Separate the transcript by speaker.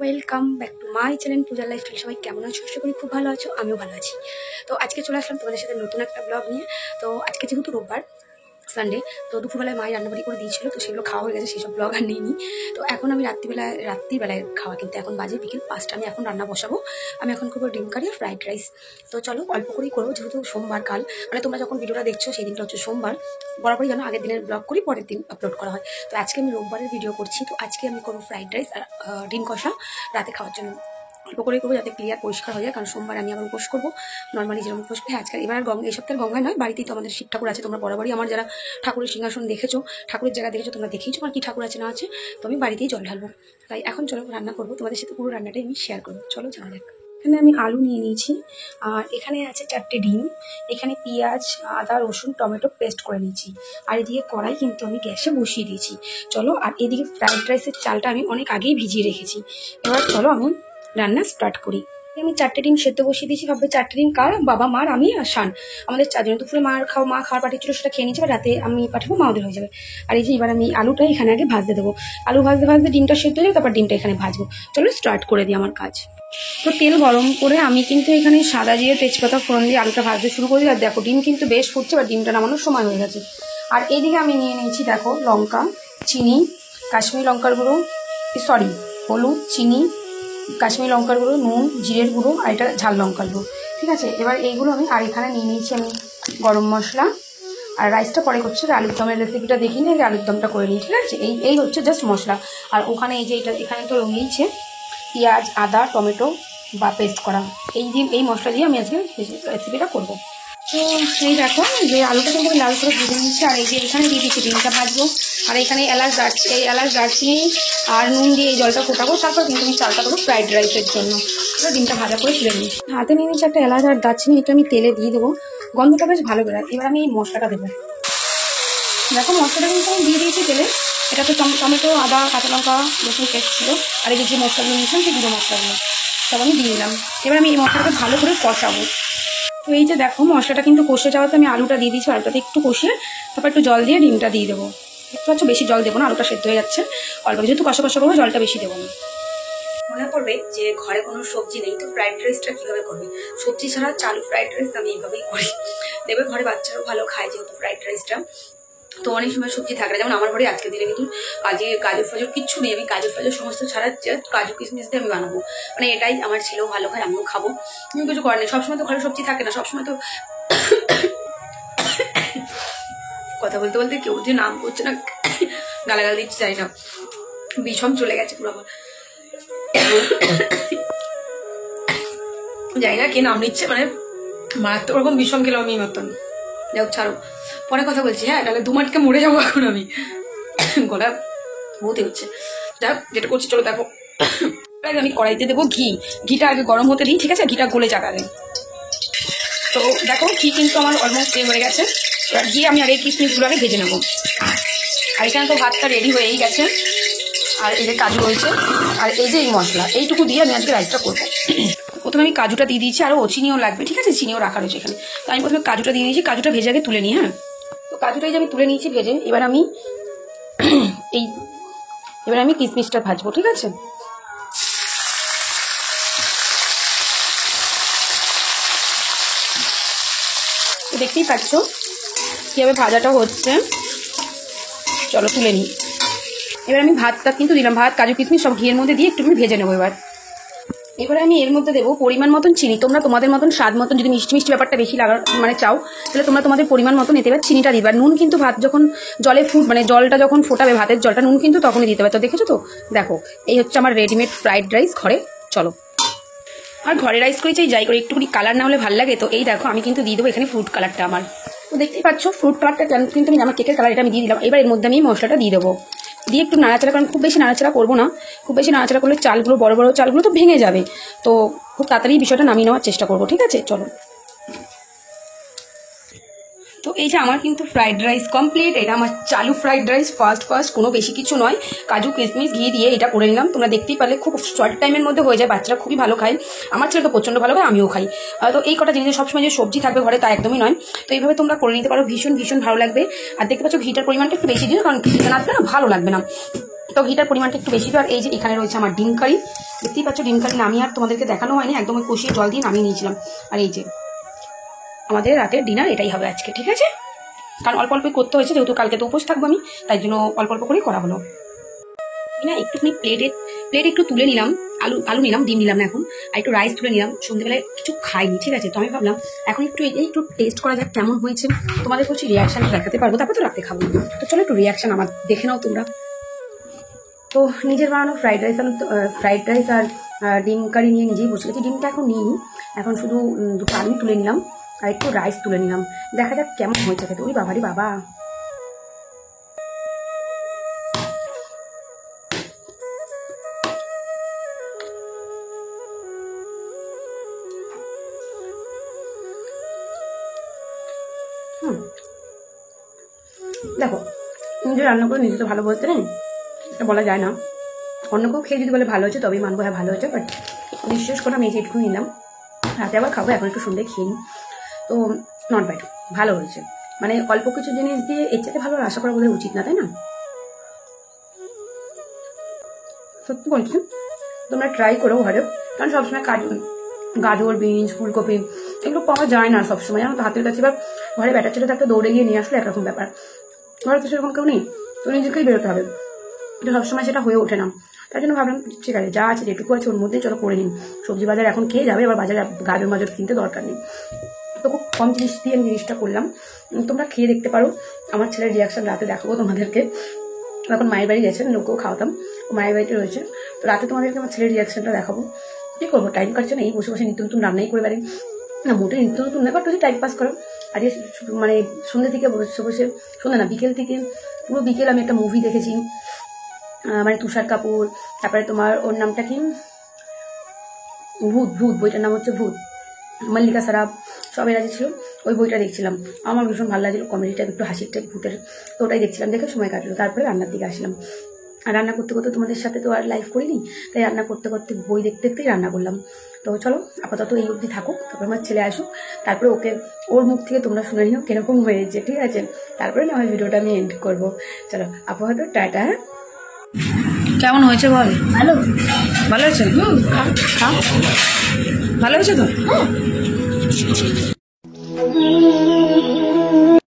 Speaker 1: Welcome back to my channel পূজার lifestyle. সবাই কেমন আছো? আশা করি খুব ভালো আছো, আমিও ভালো আছি। তো আজকে চলে আসলাম তোমাদের সাথে নতুন একটা ব্লগ নিয়ে। তো আজকে যেহেতু রোববার সানডে, তো দুপুরবেলায় মায়ের রান্নাবাড়ি করে দিয়েছিল, তো সেগুলো খাওয়া হয়ে গেছে, সেসব ব্লগ আর নিইনি। তো এখন আমি রাত্রিবেলায় খাওয়া, কিন্তু এখন বাজে বিকেল 5টা। আমি এখন রান্না বসাবো। আমি এখন করবো ডিম কারি আর ফ্রাইড রাইস। তো চলো অল্প করেই করবো, যেহেতু সোমবার কাল, মানে তোমরা যখন ভিডিওটা দেখছো সেই দিনটা হচ্ছে সোমবার। বরাবরই যেন আগের দিনের ব্লগ করি, পরের দিন আপলোড করা হয়। তো আজকে আমি রোববারের ভিডিও করছি। তো আজকে আমি করবো ফ্রাইড রাইস আর ডিম কষা রাতে খাওয়ার জন্য। অল্প করে করবো যাতে ক্লিয়ার পরিষ্কার হয়ে যায়, কারণ সোমবার আমি আবার উপোস করবো নর্মালি যেরকম উপোস করি। আজকাল এবার এই সপ্তাহের গঙ্গায় নয়, বাড়িতেই তো আমাদের শিব ঠাকুর আছে। তোমরা বরাবরই আমার যারা ঠাকুরের সিংহাসন দেখেছো, ঠাকুরের জায়গা দেখেছো, তোমরা দেখেইছো আমার কি ঠাকুর আছে না আছে। তো আমি বাড়িতেই জল ঢালবো, তাই এখন চলো রান্না করবো, তোমাদের সাথে পুরো রান্নাটাই আমি শেয়ার করবো। চলো যাওয়া যাক। এখানে আমি আলু নিয়ে নিয়েছি, আর এখানে আছে 4টে ডিম, এখানে পেঁয়াজ, আদা, রসুন, টমেটো পেস্ট করে নিয়েছি। আর এদিকে কড়াই কিন্তু আমি গ্যাসে বসিয়ে দিয়েছি। চলো, আর এদিকে ফ্রাইড রাইসের চালটা আমি অনেক আগেই ভিজিয়ে রেখেছি। এবার চলো আমি রান্না স্টার্ট করি। আমি 4টে ডিম সেদ্ধ বসিয়ে দিয়েছি। ভাববে 4টে ডিম কার? বাবা, মার, আমি আর শান, আমাদের 4জন। দুপুরে মা খাওয়ার পাঠিয়েছিল, সেটা খেয়ে নিচ্ছে। রাতে আমি পাঠাবো, মা ওদের হয়ে যাবে। আর এই যে এবার আমি আলুটা এখানে আগে ভাজতে দেবো। আলু ভাজতে ভাজতে ডিমটা সেদ্ধ হয়ে যাবে, তারপর ডিমটা এখানে ভাজবো। চলো স্টার্ট করে দিই আমার কাজ। তো তেল গরম করে আমি কিন্তু এখানে সাদা জিরে, তেজপাতা ফোড়ন দিয়ে আলুটা ভাজতে শুরু করি। আর দেখো ডিম কিন্তু বেশ ফুটছে, বা ডিমটা নামানোর সময় হয়ে গেছে। আর এইদিকে আমি নিয়ে নিয়েছি দেখো লঙ্কা, চিনি, কাশ্মীরি লঙ্কার গুঁড়ো, হলুদ, চিনি, কাশ্মীরি লঙ্কার গুঁড়ো, নুন, জিরের গুঁড়ো, আর এটা ঝাল লঙ্কার গুঁড়ো। ঠিক আছে, এবার এইগুলো আমি, আর এখানে নিয়ে নিয়েছি আমি গরম মশলা। আর রাইসটা পরে করছে, আলুর দমের রেসিপিটা দেখি না, আলুর দমটা করে নিই। ঠিক আছে, এই হচ্ছে জাস্ট মশলা। আর ওখানে এই যে এখানে তো রয়েছে পেঁয়াজ, আদা, টমেটো বা পেস্ট করা। এই মশলা দিয়ে আমি আজকে রেসিপিটা করবো। তো এই দেখো যে আলুটা কিন্তু লাল করে ভেজে নিচ্ছি। আর এই যে এখানে দিয়ে দিচ্ছি ডিমটা ভাজবো। আর এখানে এলাচ, দারচিনি আর নুন দিয়ে এই জলটা ফোটাবো। তারপর কিন্তু আমি চালটা দেবো ফ্রাইড রাইসের জন্য। ডিমটা ভাজা করে তুলে নিই। হাতে নিয়ে নিচ্ছি একটা এলাচ আর দারচিনি, এটা আমি তেলে দিয়ে দেবো। গন্ধটা বেশ ভালো বেরোয়। এবার আমি এই মশলাটা দেবো। দেখো মশলাটা কিন্তু আমি দিয়ে দিয়েছি তেলে। এটা তো টমেটো, আদা, কাঁচা লঙ্কা, রসুন পেস্ট ছিল। আর এই যে মশলাগুলো নিয়েছিলাম, সেই গুঁড়ো মশলাগুলো সব আমি দিয়ে দিলাম। এবার আমি এই মশলাটাকে ভালো করে কষাবো। তো এই যে দেখো মশলাটা কিন্তু কষে যাওয়াতে আমি আলুটা দিয়ে দিয়েছি। আলুটাতে একটু কষিয়ে তারপর একটু জল দিয়ে ডিমটা দিয়ে দেবো। দেখতে পাচ্ছ, বেশি জল দেবো না, আলুটা সেদ্ধ হয়ে যাচ্ছে। অল্প যেহেতু কষা করবো, জলটা বেশি দেবো না। মনে করবে যে ঘরে কোনো সবজি নেই, তো ফ্রাইড রাইসটা কীভাবে করবে? সবজি ছাড়া চালু ফ্রাইড রাইস আমি এইভাবেই করি। দেখবে ঘরে বাচ্চারাও ভালো খায় যেহেতু ফ্রাইড রাইসটা। তো অনেক সময় সবজি থাকে না, যেমন আমার ঘরে আজকে দিনে কিন্তু গাজর ফাজর কিচ্ছু নেই। আমি গাজর ফাজর সমস্ত ছাড়া জাস্ট কাজু কিশমিশ দিয়ে আমি বানাবো। মানে এটাই আমার ছেলেও ভালো খায়, আমিও খাবো। তুমি কিছু করার নেই, সবসময় তো ঘরে সবজি থাকে না, সবসময় তো কথা বলতে বলতে কেউ যে নাম করছে না, গালাগাল দিচ্ছে চাই না, বিষম চলে গেছে পুরো আমার। জানি না কে নাম নিচ্ছে, মানে মারাত্মক রকম বিষম খেলাম আমি মতন। যাও ছাড়ো, পরে কথা বলছি। হ্যাঁ, নাহলে দুমাটকে মরে যাবো এখন আমি। গলা বহুতই হচ্ছে। যাক, যেটা করছি চলো দেখো। আমি কড়াইতে দেবো ঘিটা আগে গরম হতে দিই। ঠিক আছে, ঘিটা গলে যাক আগে। তো দেখো ঘি কিন্তু আমার অলমোস্ট হয়ে গেছে। এবার ঘি আমি আগে কিশমিশগুলো আগে ভেজে নেবো। আর এখানে তো ভাতটা রেডি হয়েই গেছে। আর এই যে কাজু রয়েছে, আর এই যে এই মশলা, এইটুকু দিয়ে আমি আজকে রাইসটা করবো। প্রথমে আমি কাজুটা দিয়ে দিয়েছি, আরও চিনিও লাগবে। ঠিক আছে, চিনিও রাখা রয়েছে এখানে। তো আমি প্রথমে কাজুটা দিয়ে দিয়েছি, কাজুটা ভেজে আগে তুলে নিই। হ্যাঁ, তো কাজুটাই যে আমি তুলে নিয়েছি ভেজে। এবার আমি কিশমিশটা ভাজবো। ঠিক আছে, দেখতেই পাচ্ছ কীভাবে ভাজাটা হচ্ছে। চলো তুলে নিই। এবার আমি ভাতটা কিন্তু দিলাম, ভাত, কাজু, কিশমিশ সব ঘিয়ের মধ্যে দিয়ে একটু ভেজে নেবো। এবারে আমি এর মধ্যে দেবো পরিমাণ মতন চিনি। তোমরা তোমাদের মতন স্বাদ মতন, যদি মিষ্টি মিষ্টি ব্যাপারটা বেশি মানে চাও, তাহলে তোমরা তোমাদের পরিমাণ মতন এতে এবার চিনিটা দিবে। আর নুন কিন্তু ভাত যখন জলটা যখন ফোটাবে, ভাতের জলটা, নুন কিন্তু তখনই দিতে হবে। তো দেখেছো তো, দেখো এই হচ্ছে আমার রেডিমেড ফ্রাইড রাইস ঘরে। চলো, আর ঘরে রাইস করেছি যাই করে একটুখানি কালার না হলে ভালো লাগে। তো এই দেখো আমি কিন্তু দিয়ে দেবো এখানে ফ্রুট কালারটা আমার। তো দেখতেই পাচ্ছ ফ্রুট কালারটা কিন্তু আমি আমার কেকের কালার, এটা আমি দিয়ে দিলাম। এবার এর মধ্যে আমি মশলাটা দিয়ে দেবো, দিয়ে একটু নাড়াচাড়া, কারণ খুব বেশি নাড়াচাড়া করবো না। খুব বেশি নাড়াচাড়া করলে চালগুলো, বড় বড় চালগুলো তো ভেঙে যাবে। তো খুব তাড়াতাড়ি বিষয়টা নামিয়ে নেওয়ার চেষ্টা করবো। ঠিক আছে, চলো। তো এই যে আমার কিন্তু ফ্রাইড রাইস কমপ্লিট। এটা আমার চালু ফ্রাইড রাইস, ফার্স্ট, কোনো বেশি কিছু নয়। কাজু, কিশমিশ, ঘি দিয়ে এটা করে নিলাম। তোমরা দেখতেই পারলে খুব শর্ট টাইমের মধ্যে হয়ে যায়। বাচ্চারা খুবই ভালো খায়, আমার ছেলে তো প্রচণ্ড ভালো খায়, আমিও খাই। তো এই কটা জিনিসের সবসময় যে সবজি থাকবে ঘরে তা একদমই নয়। তো এইভাবে তোমরা করে নিতে পারো, ভীষণ ভীষণ ভালো লাগবে। আর দেখতে পাচ্ছ ঘিটার পরিমাণটা একটু বেশি দিও, কারণ ঘিটা না দিলে না ভালো লাগবে না। তো ঘিটার পরিমাণটা একটু বেশি। আর এই যে এখানে রয়েছে আমার ডিম কারি, দেখতেই পাচ্ছ ডিম কারি নামিয়ে আর তোমাদেরকে দেখানো হয়নি, একদম ওই কষিয়ে জল দিয়ে নামিয়ে নিয়েছিলাম। আর এই যে আমাদের রাতের ডিনার এটাই হবে আজকে, ঠিক আছে? কারণ অল্প অল্পই করতে হয়েছে, যেহেতু কালকে তো উপোস থাকবো আমি, তাই জন্য অল্প অল্প করেই করা হলো। না একটুখানি প্লেটে একটু তুলে নিলাম, আলু নিলাম, ডিম নিলাম না এখন, আর একটু রাইস তুলে নিলাম। সন্ধ্যেবেলায় কিছু খাইনি, ঠিক আছে? তো আমি ভাবলাম এখন একটু টেস্ট করা যাক কেমন হয়েছে, তোমাদের কিছু রিয়াকশান দেখাতে পারবো, তারপর তো রাতে খাবো। তো চলো একটু রিয়াকশান আমার দেখে নাও তোমরা। তো নিজের বানানো ফ্রাইড রাইস আর ডিম কারি নিয়ে নিজেই বসে গেছি। ডিমটা এখন নিইনি, এখন শুধু দুটো আলু তুলে নিলাম আর একটু রাইস তুলে নিলাম, দেখা যাক কেমন হয়েছে খেতে। ওই বাবারি বাবা, দেখো নিজে রান্না করে নিজে তো ভালো বলতে নেই, এটা বলা যায় না। অন্য কেউ খেয়ে যদি বলে ভালো হয়েছে তবেই মানবো হ্যাঁ ভালো হয়েছে, বাট বিশেষ করে আমি একটু নিলাম, রাতে আবার খাবো, এখন একটু সন্ধ্যে খেয়ে নিই। তো নট ব্যাড, ভালো হয়েছে। মানে অল্প কিছু জিনিস দিয়ে এর চাইতে ভালো আশা করা বোধহয় উচিত না, তাই না? সত্যি বলছি, তোমরা ট্রাই করো ঘরে, কারণ সবসময় গাজর, বিনস, ফুলকপি এগুলো পাওয়া যায় না সবসময়, জানো তো হাতের কাছে। বা ঘরে ব্যাটার ছেলে থাকতে দৌড়ে গিয়ে নিয়ে আসলে একরকম ব্যাপার, ঘরে তো সেরকম কেউ নেই, তো নিজেকেই বেরোতে হবে, কিন্তু সবসময় সেটা হয়ে ওঠে না। তাই জন্য ভাবলাম ঠিক আছে, যা আছে যেটুকু আছে ওর মধ্যেই চলো করে নিন। সবজি বাজার এখন খেয়ে যাবে, আবার বাজারে গাজর কিনতে দরকার নেই। তো খুব কম জিনিস দিয়ে আমি জিনিসটা করলাম, তোমরা খেয়ে দেখতে পারো। আমার ছেলের রিয়াকশন রাতে দেখাবো তোমাদেরকে। এখন মায়ের বাড়ি গেছেন, লোককেও খাওয়াতাম, মায়ের বাড়িতে রয়েছে, তো রাতে তোমাদেরকে আমার ছেলের রিয়াকশনটা দেখাবো। কী করবো, টাইম কাটছে না, এই বসে বসে নিত্য নতুন রান্নাই করে বেড়াই না, মোটে নিত্য নতুন না, বাট যদি টাইম পাস করো। আজকে মানে সন্ধ্যে থেকে বসে সন্ধ্যে না বিকেল থেকে পুরো বিকেল আমি একটা মুভি দেখেছি, মানে তুষার কাপুর, তারপরে তোমার ওর নামটা কি, ভূত বইটার নাম হচ্ছে ভূত, মল্লিকা সারাফ সব এরা যে ছিল, ওই বইটা দেখছিলাম। আমার ভীষণ ভালো লাগছিল, কমেডিটা একটু হাসির টাইপ ভূতের, তো ওটাই দেখছিলাম, দেখে সময় কাটলো। তারপরে রান্নার দিকে আসলাম, আর রান্না করতে করতে তোমাদের সাথে তো আর লাইভ করিনি, তাই রান্না করতে করতে বই দেখতেই রান্না করলাম। তো চলো আপাতত এই অবধি থাকুক, তারপর আমার ছেলে আসুক, তারপরে ওর মুখ থেকে তোমরা শুনে নিও কিরকম হয়েছে, ঠিক আছে? তারপরে না আমার ভিডিওটা আমি এন্ড করবো। চলো আপাতত টাটা। কেমন হয়েছে বল? ভালো হয়েছে, ভালো হয়েছে তো।